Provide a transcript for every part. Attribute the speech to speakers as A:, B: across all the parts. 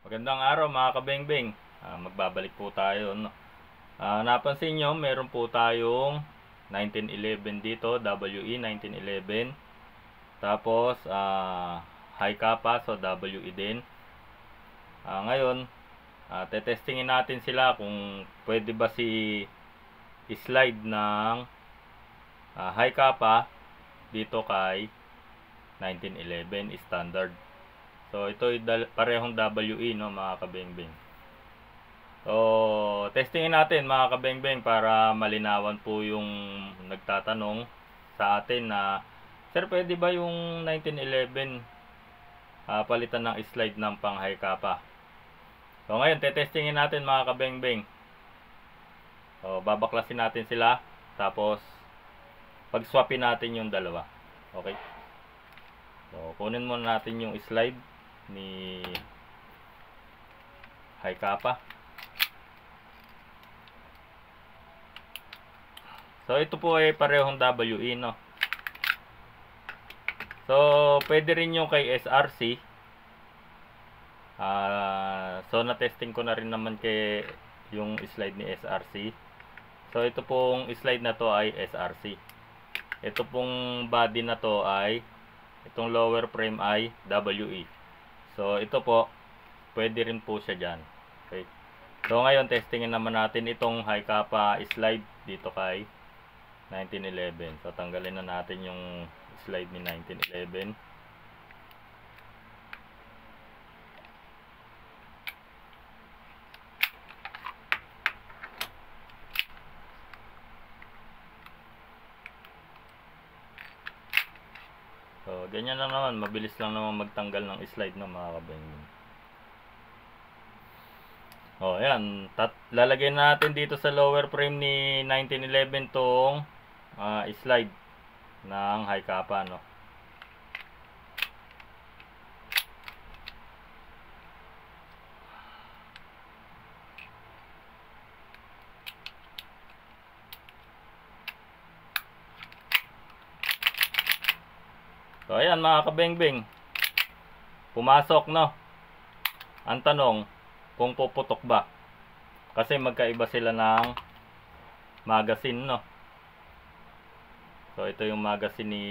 A: Magandang araw mga kabengbeng. Magbabalik po tayo, no? Napansin nyo, meron po tayong 1911 dito, WE 1911. Tapos, high kappa, so WE din. Ngayon, tetestingin natin sila kung pwede ba slide ng high kappa dito kay 1911 standard. So, ito ay parehong WE, no, mga kabengbeng. So, testingin natin mga kabengbeng para malinawan po yung nagtatanong sa atin na, Sir, pwede ba yung 1911 palitan ng slide ng pang high kappa? So, ngayon, tetestingin natin mga kabengbeng. So, babaklasin natin sila. Tapos, pag-swapin natin yung dalawa. Okay? So, kunin muna natin yung slide ni high kappa. So ito po ay parehong WE, no. So pwede rin yung kay SRC. So na-testing ko na rin naman kay yung slide ni SRC. So ito pong slide na to ay SRC. Ito pong body na to ay itong lower frame ay WE. So ito po, pwede rin po siya dyan. Okay. So ngayon, testingin naman natin itong high kappa slide dito kay 1911. So tanggalin na natin yung slide ni 1911. So, ganyan lang naman. Mabilis lang naman magtanggal ng slide ng mga kabengbeng. O, ayan. Lalagay natin dito sa lower frame ni 1911 tong slide ng high kappa, no. So, ayan mga kabengbeng. Pumasok, no. Ang tanong, kung puputok ba? Kasi magkaiba sila ng magazine, no. So, ito yung magazine ni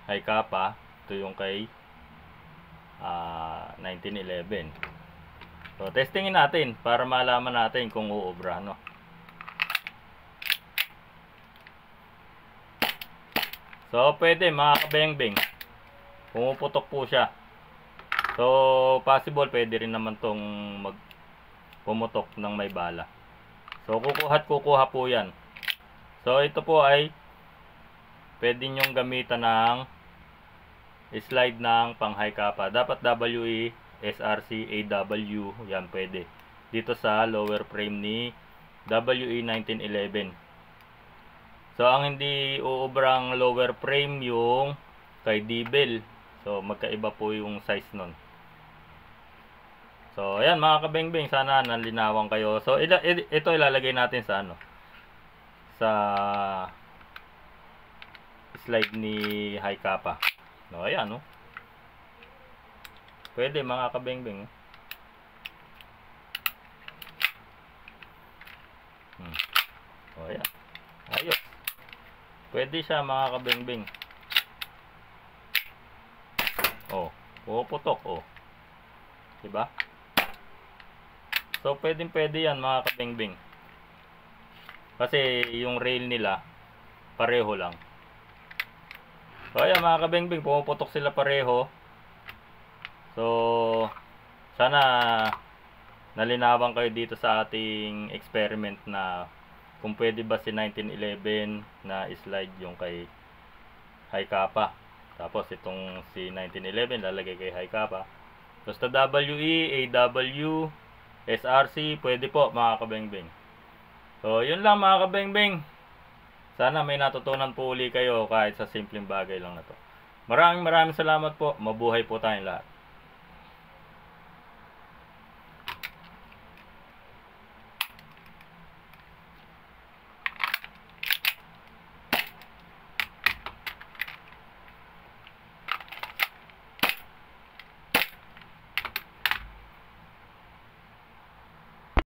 A: high kappa. Ito yung kay 1911. So, testingin natin para malaman natin kung uubra, no. So, pwede mga kabengbeng. Pumuputok po siya. So, possible pwede rin naman tong pumutok ng may bala. So, kukuha po yan. So, ito po ay pwede nyong gamitan ng slide ng pang high kappa. Dapat WE, SRC, AW, yan pwede. Dito sa lower frame ni WE 1911. So, ang hindi uubrang lower frame yung kay D-Bell. So, magkaiba po yung size nun. So, ayan mga kabengbeng, sana nalinawan kayo. So, ito ilalagay natin sa sa slide ni high kappa. So, ayan, no. Pwede mga kabengbeng. So, ayan. Ayos. Pwede siya mga kabengbeng. Oh, puputok, oh. Diba? So, pwede yan mga kabengbeng. Kasi yung rail nila pareho lang. So, ayan mga kabengbeng, pumuputok sila pareho. So, sana nalinawan kayo dito sa ating experiment na kung pwede ba si 1911 na slide yung kay high kappa. Tapos itong si 1911 lalagay kay high kappa. Basta WE, AW, SRC, pwede po mga kabengbeng. So, yun lang mga kabengbeng. Sana may natutunan po uli kayo kahit sa simpleng bagay lang na to. Maraming salamat po. Mabuhay po tayong lahat.